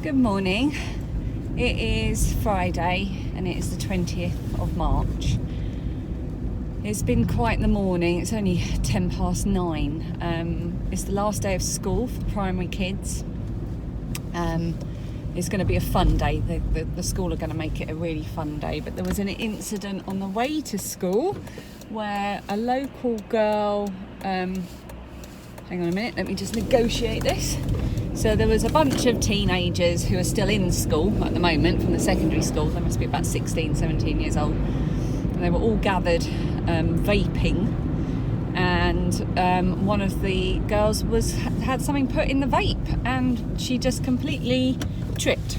Good morning. It is Friday and it is the 20th of March. It's been quite the morning. It's only 9:10. It's the last day of school for primary kids. It's going to be a fun day. The school are going to make it a really fun day. But there was an incident on the way to school where a local girl... hang on a minute, let me just negotiate this. So there was a bunch of teenagers who are still in school at the moment from the secondary school. They must be about 16, 17 years old. And they were all gathered vaping. And one of the girls had something put in the vape and she just completely tripped.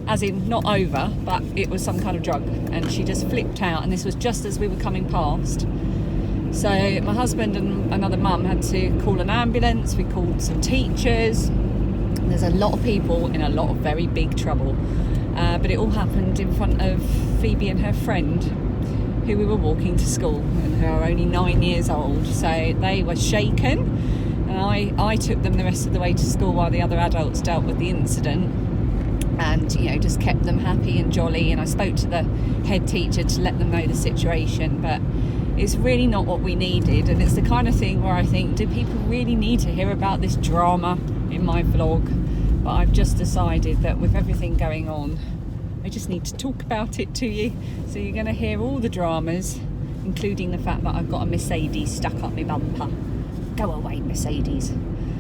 As in, not over, but it was some kind of drug. And she just flipped out, and this was just as we were coming past. So my husband and another mum had to call an ambulance. We called some teachers. There's a lot of people in a lot of very big trouble. But it all happened in front of Phoebe and her friend, who we were walking to school, and who are only 9 years old. So they were shaken, and I took them the rest of the way to school while the other adults dealt with the incident, and just kept them happy and jolly. And I spoke to the head teacher to let them know the situation, but it's really not what we needed. And it's the kind of thing where I think, do people really need to hear about this drama in my vlog? But I've just decided that with everything going on, I just need to talk about it to you. So you're going to hear all the dramas, including the fact that I've got a Mercedes stuck up my bumper. Go away, Mercedes.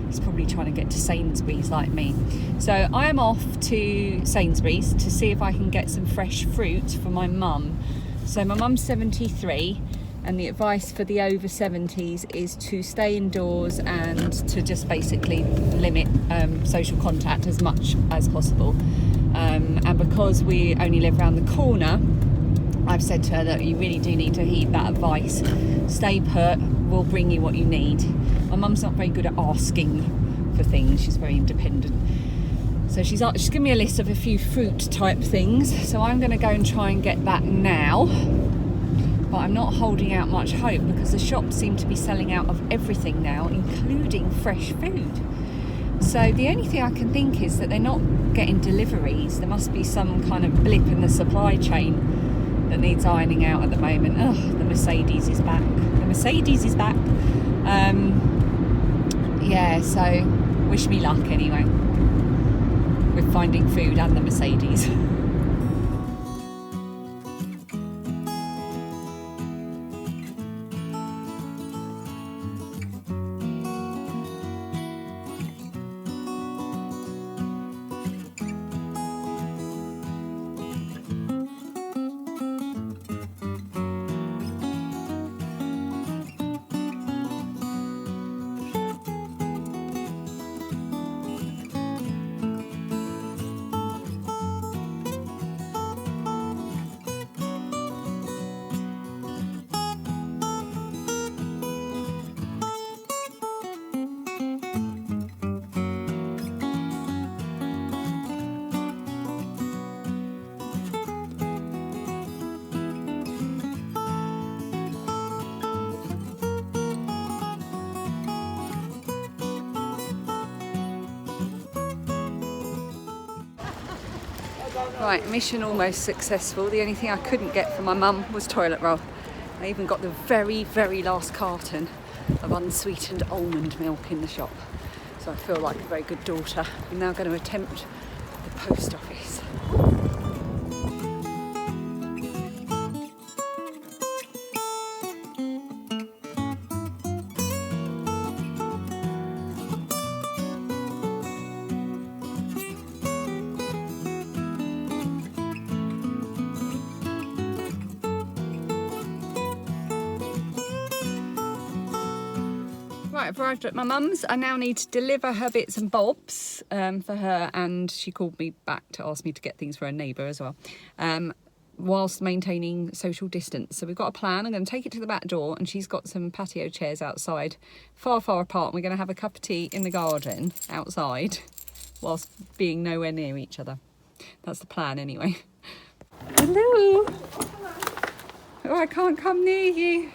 He's probably trying to get to Sainsbury's like me. So I am off to Sainsbury's to see if I can get some fresh fruit for my mum. So my mum's 73, and the advice for the over 70s is to stay indoors and to just basically limit social contact as much as possible. And because we only live around the corner, I've said to her that you really do need to heed that advice. Stay put, we'll bring you what you need. My mum's not very good at asking for things, she's very independent. So she's given me a list of a few fruit type things, so I'm going to go and try and get that now. But I'm not holding out much hope because the shops seem to be selling out of everything now, including fresh food. So the only thing I can think is that they're not getting deliveries. There must be some kind of blip in the supply chain that needs ironing out at the moment. Oh, the Mercedes is back. The Mercedes is back. Yeah, so wish me luck anyway with finding food and the Mercedes. Right, mission almost successful. The only thing I couldn't get for my mum was toilet roll. I even got the very, very last carton of unsweetened almond milk in the shop. So I feel like a very good daughter. I'm now going to attempt the post office. Right, I've arrived at my mum's. I now need to deliver her bits and bobs for her, and she called me back to ask me to get things for her neighbour as well, whilst maintaining social distance. So we've got a plan. I'm going to take it to the back door, and she's got some patio chairs outside, far, far apart, and we're going to have a cup of tea in the garden outside, whilst being nowhere near each other. That's the plan anyway. Hello. Oh, I can't come near you.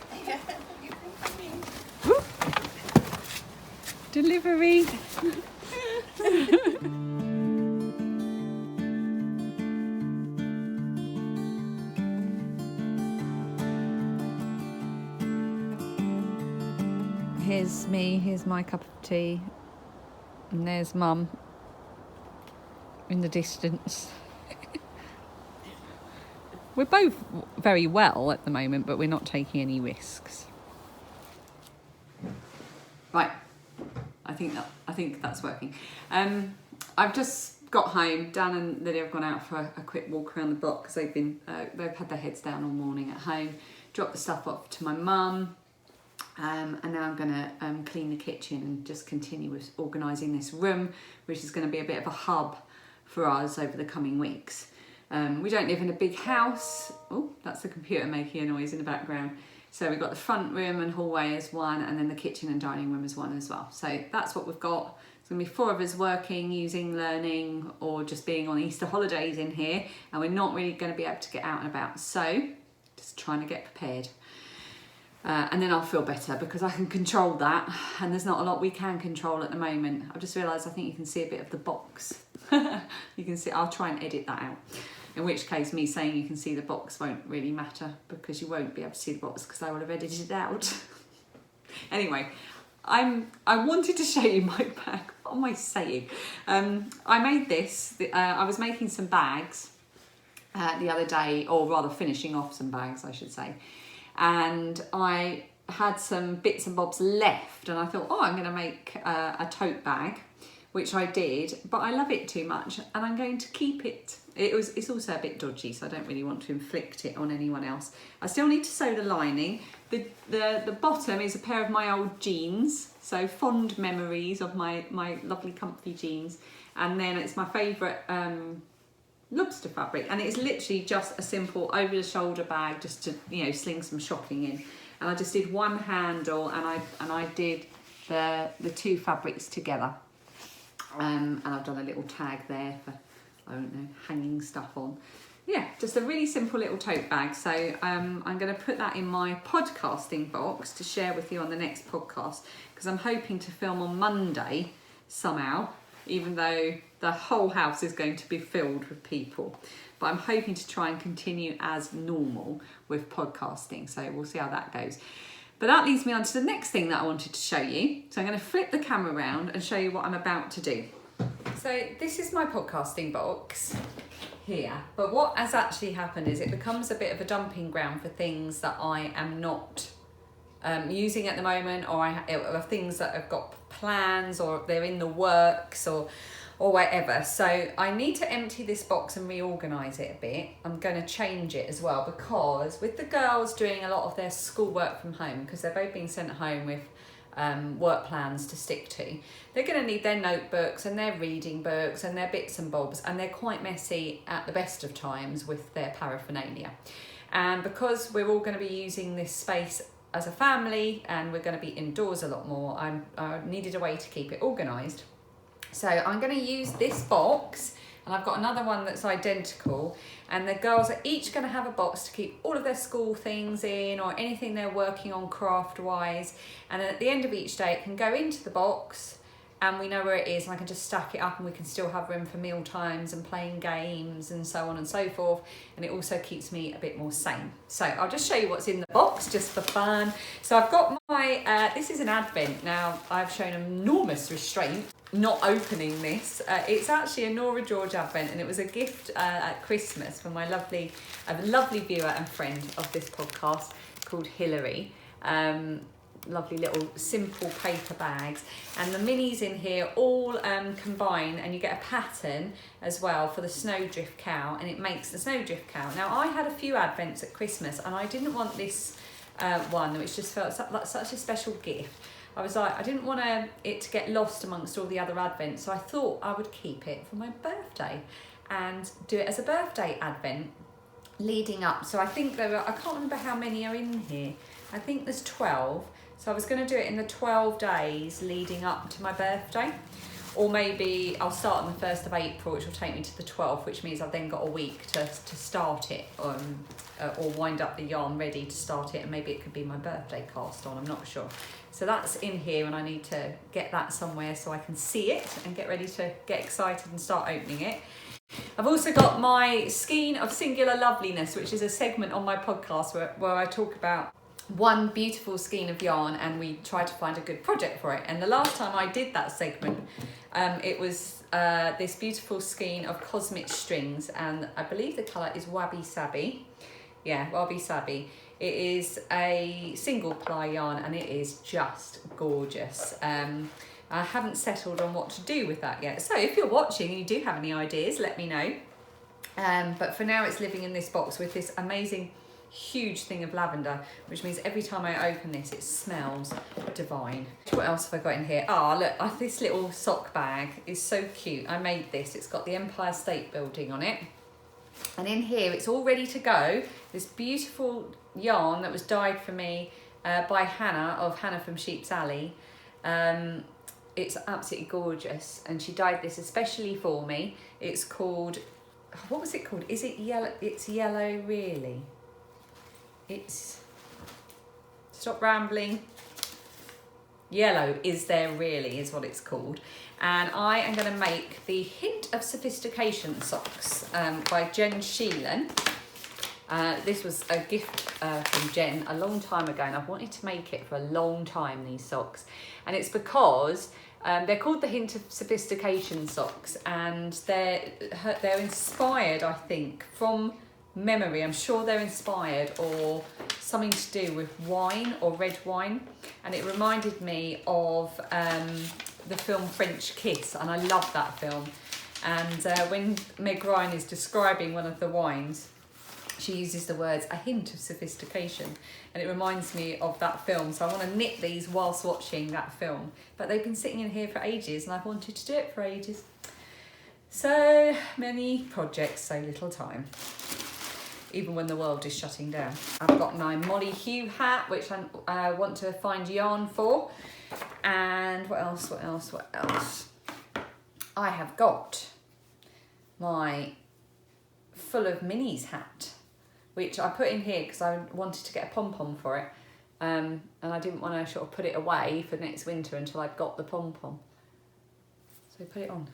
Delivery. here's me, here's my cup of tea, and there's Mum in the distance. We're both very well at the moment, but we're not taking any risks. Right, I think that's working. I've just got home. Dan and Lily have gone out for a quick walk around the block because they've had their heads down all morning at home. Dropped the stuff off to my mum, and now I'm going to clean the kitchen and just continue with organising this room, which is going to be a bit of a hub for us over the coming weeks. We don't live in a big house. Oh, that's the computer making a noise in the background. So we've got the front room and hallway as one, and then the kitchen and dining room as one as well. So that's what we've got. It's going to be 4 of us working, using, learning, or just being on Easter holidays in here. And we're not really going to be able to get out and about. So just trying to get prepared. And then I'll feel better because I can control that. And there's not a lot we can control at the moment. I've just realised I think you can see a bit of the box. You can see, I'll try and edit that out. In which case, me saying you can see the box won't really matter because you won't be able to see the box because I will have edited it out. Anyway, I wanted to show you my bag. What am I saying? I made this. I was making some bags the other day, or rather finishing off some bags, I should say. And I had some bits and bobs left, and I thought, oh, I'm going to make a tote bag, which I did, but I love it too much, and I'm going to keep it. It's also a bit dodgy, so I don't really want to inflict it on anyone else. I still need to sew the lining. The bottom is a pair of my old jeans, so fond memories of my lovely comfy jeans. And then it's my favourite lobster fabric, and it's literally just a simple over-the-shoulder bag just to, you know, sling some shopping in. And I just did one handle, and I did the 2 fabrics together. And I've done a little tag there for, I don't know, hanging stuff on. Yeah, just a really simple little tote bag. So I'm going to put that in my podcasting box to share with you on the next podcast, because I'm hoping to film on Monday somehow, even though the whole house is going to be filled with people. But I'm hoping to try and continue as normal with podcasting. So we'll see how that goes. But that leads me on to the next thing that I wanted to show you. So I'm going to flip the camera around and show you what I'm about to do. So this is my podcasting box here. But what has actually happened is it becomes a bit of a dumping ground for things that I am not using at the moment, or things that have got plans, or they're in the works, or whatever. So I need to empty this box and reorganise it a bit. I'm going to change it as well, because with the girls doing a lot of their schoolwork from home, because they're both being sent home with work plans to stick to, they're going to need their notebooks and their reading books and their bits and bobs, and they're quite messy at the best of times with their paraphernalia. And because we're all going to be using this space as a family and we're going to be indoors a lot more, I needed a way to keep it organised. So I'm going to use this box, and I've got another one that's identical, and the girls are each going to have a box to keep all of their school things in, or anything they're working on craft wise, and then at the end of each day it can go into the box and we know where it is, and I can just stack it up, and we can still have room for meal times and playing games and so on and so forth, and it also keeps me a bit more sane. So I'll just show you what's in the box just for fun. So I've got my, this is an Advent. Now I've shown enormous restraint not opening this. It's actually a Nora George Advent, and it was a gift at Christmas from my lovely viewer and friend of this podcast called Hilary. Lovely little simple paper bags, and the minis in here all combine, and you get a pattern as well for the snowdrift cow, and it makes the snowdrift cow. Now I had a few Advents at Christmas, and I didn't want this one, which just felt like such a special gift. I was like, I didn't want it to get lost amongst all the other Advents, so I thought I would keep it for my birthday and do it as a birthday Advent leading up. So I think I can't remember how many are in here. I think there's 12. So I was going to do it in the 12 days leading up to my birthday. Or maybe I'll start on the 1st of April, which will take me to the 12th, which means I've then got a week to start it, or wind up the yarn ready to start it, and maybe it could be my birthday cast on, I'm not sure. So that's in here, and I need to get that somewhere so I can see it and get ready to get excited and start opening it. I've also got my Skein of Singular Loveliness, which is a segment on my podcast where I talk about one beautiful skein of yarn, and we try to find a good project for it. And the last time I did that segment, it was this beautiful skein of cosmic strings, and I believe the colour is Wabi Sabi. Yeah, Wabi Sabi. It is a single ply yarn, and it is just gorgeous. I haven't settled on what to do with that yet. So if you're watching and you do have any ideas, let me know. But for now, it's living in this box with this amazing huge thing of lavender, which means every time I open this, it smells divine. What else have I got in here? Ah, look, this little sock bag is so cute. I made this. It's got the Empire State Building on it. And in here, it's all ready to go. This beautiful yarn that was dyed for me by Hannah of Hannah from Sheep's Alley. It's absolutely gorgeous, and she dyed this especially for me. It's called, what was it called? Is it yellow? It's yellow, really. It's, stop rambling. Yellow Is There Really is what it's called. And I am going to make the Hint of Sophistication socks by Jen Sheelan. This was a gift from Jen a long time ago, and I've wanted to make it for a long time, these socks. And it's because they're called the Hint of Sophistication socks, and they're inspired, I think, from memory. I'm sure they're inspired or something to do with wine or red wine. And it reminded me of the film French Kiss, and I love that film. And when Meg Ryan is describing one of the wines, she uses the words a hint of sophistication, and it reminds me of that film. So I want to knit these whilst watching that film, but they've been sitting in here for ages, and I've wanted to do it for ages. So many projects, so little time, even when the world is shutting down. I've got my Molly Hugh hat, which I want to find yarn for. And what else? I have got my Full of Minis hat, which I put in here because I wanted to get a pom-pom for it. And I didn't want to sort of put it away for next winter until I'd got the pom-pom. So put it on.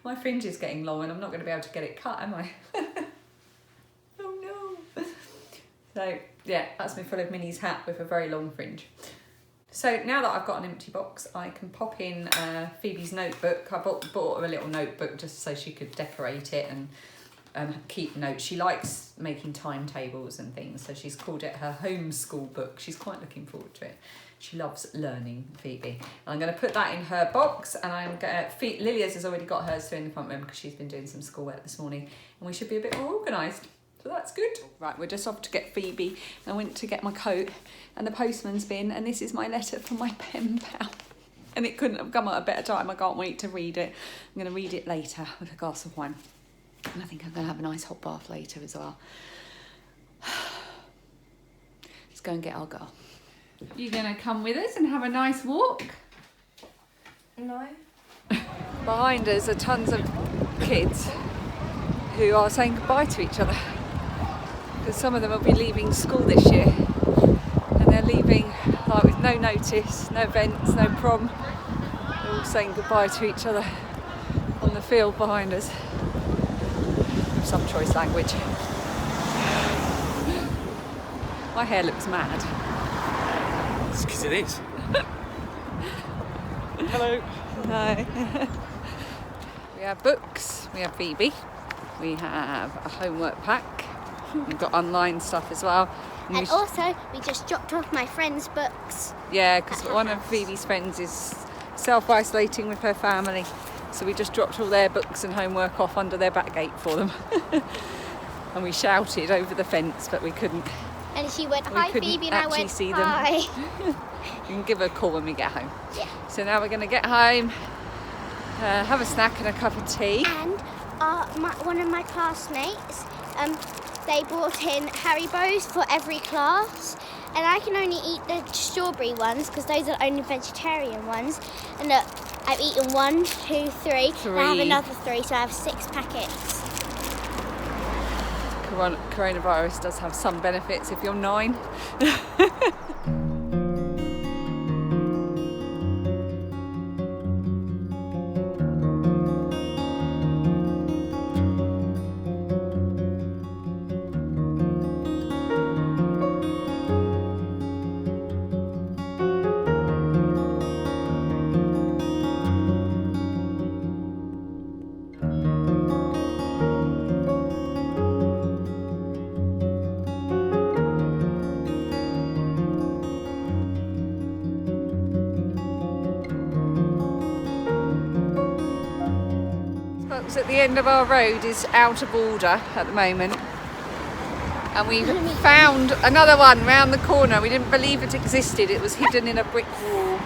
My fringe is getting long and I'm not going to be able to get it cut, am I? Oh no. So yeah, that's my Full of Minis hat with a very long fringe. So now that I've got an empty box, I can pop in Phoebe's notebook. I bought her a little notebook just so she could decorate it and keep notes. She likes making timetables and things, so she's called it her homeschool book. She's quite looking forward to it. She loves learning, Phoebe. And I'm going to put that in her box, and I'm going to, Lilia's has already got hers in the front room because she's been doing some schoolwork this morning, and we should be a bit more organised. So that's good. Right, we're just off to get Phoebe. I went to get my coat and the postman's bin, and this is my letter from my pen pal. And it couldn't have come at a better time. I can't wait to read it. I'm going to read it later with a glass of wine. And I think I'm going to have a nice hot bath later as well. Let's go and get our girl. You going to come with us and have a nice walk? No. Behind us are tons of kids who are saying goodbye to each other, because some of them will be leaving school this year, and they're leaving like with no notice, no events, no prom. They're all saying goodbye to each other on the field behind us. Some choice language. My hair looks mad. It's because it is. Hello. Hi. We have books, we have Phoebe, we have a homework pack, we've got online stuff as well. And also, we just dropped off my friend's books. Yeah, because one of Phoebe's friends is self-isolating with her family, so we just dropped all their books and homework off under their back gate for them. And we shouted over the fence, but we couldn't. And she went, hi Phoebe, and I went, see them. hi. You can give her a call when we get home. Yeah. So now we're going to get home, have a snack and a cup of tea. And one of my classmates, they brought in Haribos for every class. And I can only eat the strawberry ones because those are the only vegetarian ones. And look, I've eaten 1, 2, 3. And I have another 3, so I have 6 packets. Coronavirus does have some benefits if you're 9. shops at the end of our road is out of order at the moment. And we found another one round the corner. We didn't believe it existed. It was hidden in a brick wall.